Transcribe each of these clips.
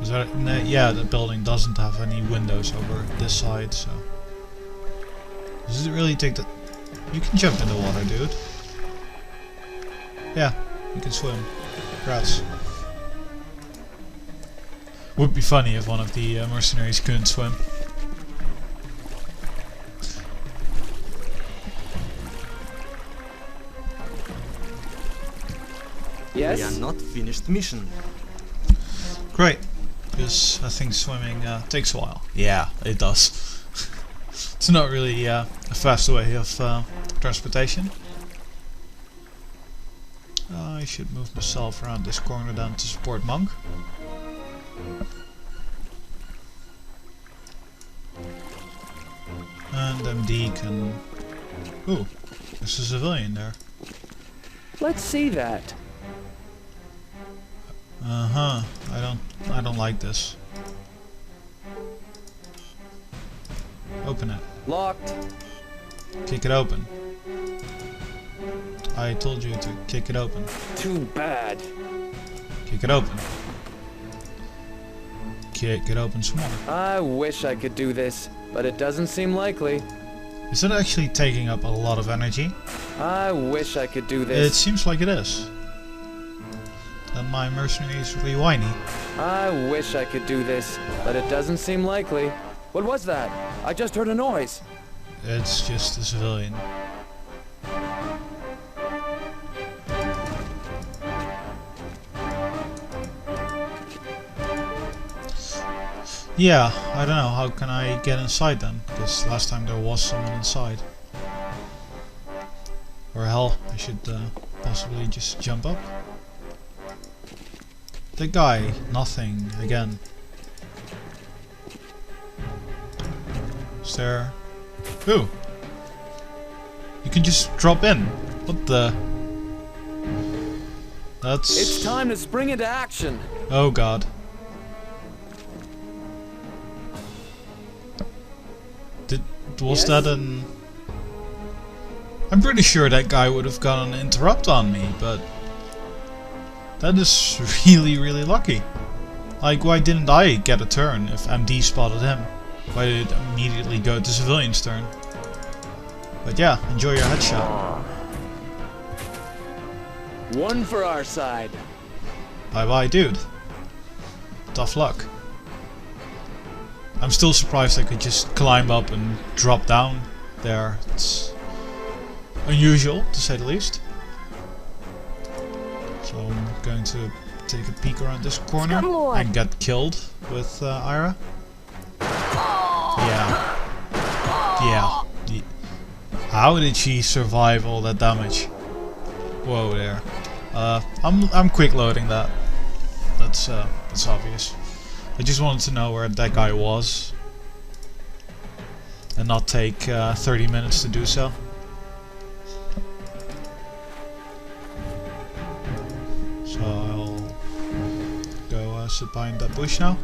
Yeah, the building doesn't have any windows over this side, so... Does it really take the... You can jump in the water, dude. Yeah, you can swim. Congrats. Would be funny if one of the mercenaries couldn't swim. Yes? We are not finished mission. Great, because I think swimming takes a while. Yeah, it does. It's not really a fast way of transportation. I should move myself around this corner down to support Monk. And MD can... Ooh, there's a civilian there. Let's see that. Uh-huh. I don't like this. Open it. Locked. Kick it open. I told you to kick it open. Too bad. Kick it open. Kick it open some more. I wish I could do this, but it doesn't seem likely. Is it actually taking up a lot of energy? I wish I could do It this. seems like it is. Then my mercenary is really whiny. I wish I could do this, but it doesn't seem likely. What was that? I just heard a noise. It's just a civilian. Yeah, I don't know, how can I get inside then? Because last time there was someone inside. Or hell, I should possibly just jump up. The guy, nothing, again. Is there... Ooh! You can just drop in. What the... That's... It's time to spring into action. Oh god. Was Yes? that an... I'm pretty sure that guy would have got an interrupt on me, but... That is really, really lucky. Like, why didn't I get a turn if MD spotted him? Why did it immediately go to civilian's turn? But yeah, enjoy your headshot. One for our side. Bye bye, dude. Tough luck. I'm still surprised I could just climb up and drop down there. It's unusual, to say the least. So I'm going to take a peek around this corner and get killed with Ira. Yeah. Yeah. How did she survive all that damage? Whoa there. I'm quick loading that. That's obvious. I just wanted to know where that guy was and not take 30 minutes to do so. So I'll go sit behind that bush now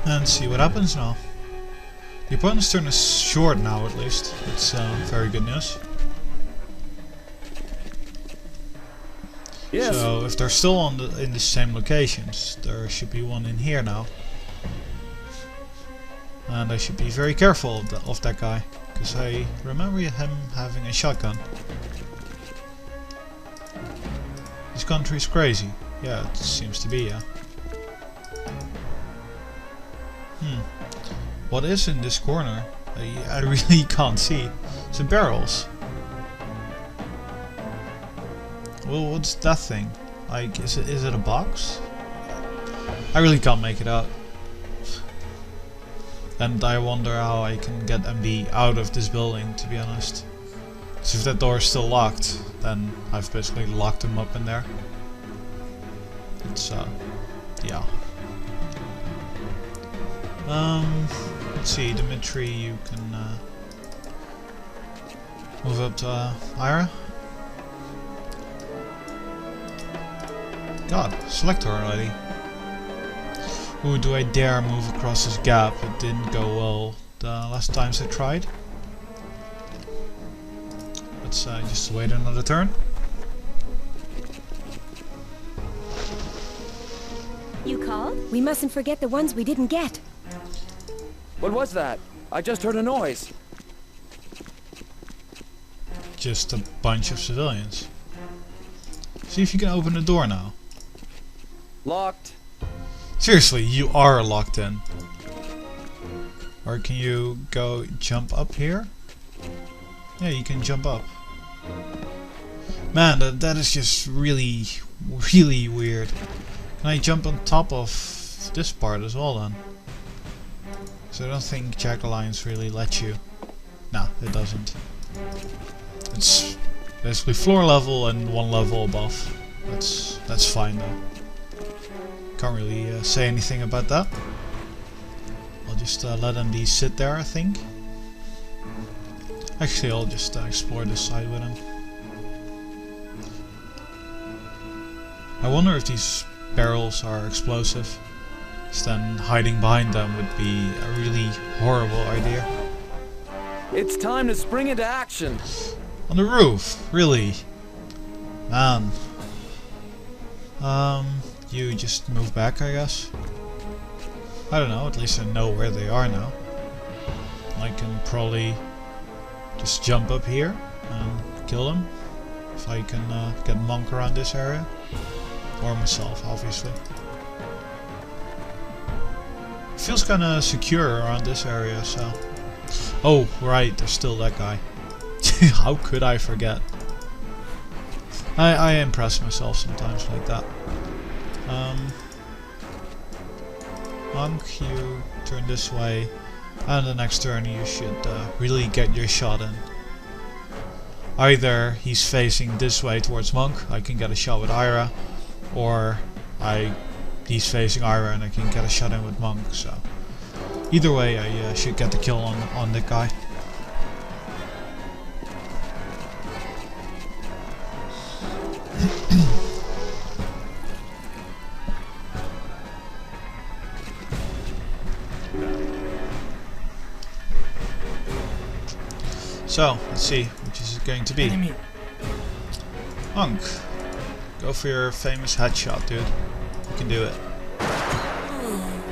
and see what happens now. The opponent's turn is short now, at least. It's very good news. Yes. So if they're still in the same locations, there should be one in here now. And I should be very careful of that guy, because I remember him having a shotgun. This country's crazy. Yeah, it seems to be, yeah. What is in this corner? I really can't see. Some barrels. Well, what's that thing? Like, is it a box? I really can't make it out. And I wonder how I can get MD out of this building, to be honest. Because if that door is still locked, then I've basically locked him up in there. It's, yeah. Let's see, Dimitri, you can move up to Ira. God, select her already. Ooh, do I dare move across this gap? It didn't go well the last times I tried. Let's just wait another turn. You called? We mustn't forget the ones we didn't get. What was that? I just heard a noise. Just a bunch of civilians. See if you can open the door now. Locked. Seriously, you are locked in. Or can you go jump up here? Yeah, you can jump up. Man, that is just really, really weird. Can I jump on top of this part as well then? So I don't think Jack Alliance really lets you. No, it doesn't. It's basically floor level and one level above. That's fine though. Can't really say anything about that. I'll just let MD sit there, I think. Actually, I'll just explore this side with him. I wonder if these barrels are explosive. So then hiding behind them would be a really horrible idea. It's time to spring into action. On the roof, really? Man. You just move back, I guess. I don't know, at least I know where they are now. I can probably just jump up here and kill them. If I can get Monk around this area. Or myself, obviously. Feels kinda secure around this area, so... Oh, right, there's still that guy. How could I forget? I impress myself sometimes like that. Monk, you turn this way, and the next turn you should really get your shot in. Either he's facing this way towards Monk, I can get a shot with Ira, or he's facing Ira and I can get a shot in with Monk, so... Either way, I should get the kill on that guy. So, let's see, which is it going to be? Enemy. Monk, go for your famous headshot, dude. You can do it.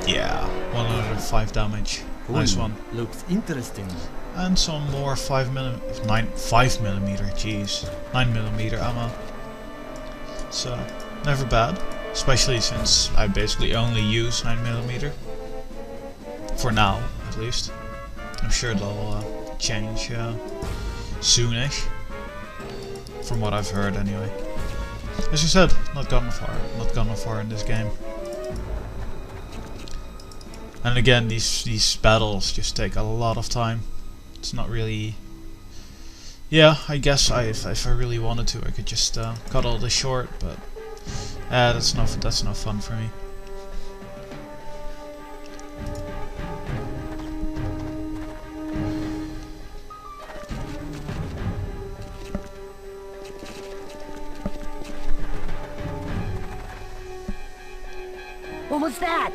Yeah, 105 damage. Nice one. Looks interesting. And some more 5mm, 5mm, jeez, 9mm ammo. So, never bad. Especially since I basically only use 9mm. For now, at least. I'm sure they'll change soonish. From what I've heard, anyway. As you said, not gone far in this game. And again, these battles just take a lot of time. It's not really... Yeah, I guess if I really wanted to, I could just cut all this short, but that's no fun for me. What was that?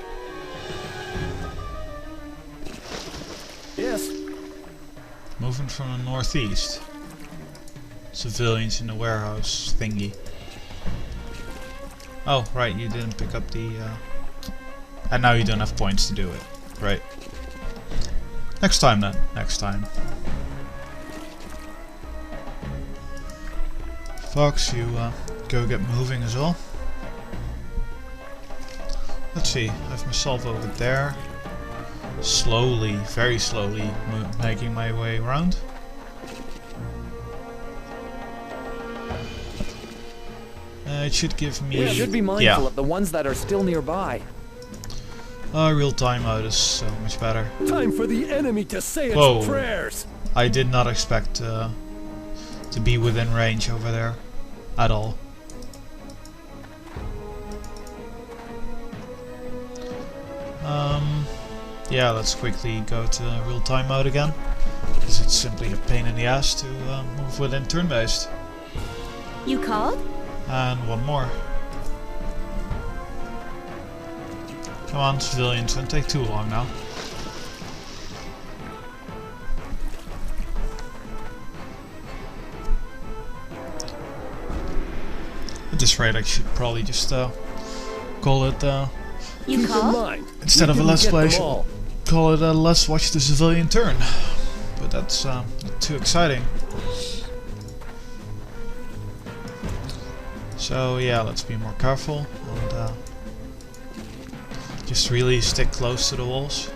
Yes. Moving from the northeast. Civilians in the warehouse thingy. Oh, right, you didn't pick up the... And now you don't have points to do it. Right. Next time then. Next time. Fox, you go get moving as well. Let's see, I have myself over there. Slowly, very slowly, making my way around. It should give me... We should be mindful of the ones that are still nearby. Real-time mode is so much better. Time for the enemy to say Whoa. its prayers. I did not expect to be within range over there. At all. Yeah, let's quickly go to real-time mode again. Because it's simply a pain in the ass to move within turn-based. You called? And one more. Come on, civilians, don't take too long now. At this rate, I should probably just call it You Keep in called? mind, Instead we of a didn't let's get play, I them should all. call it a let's watch the civilian turn. But that's not too exciting. So yeah, let's be more careful and just really stick close to the walls.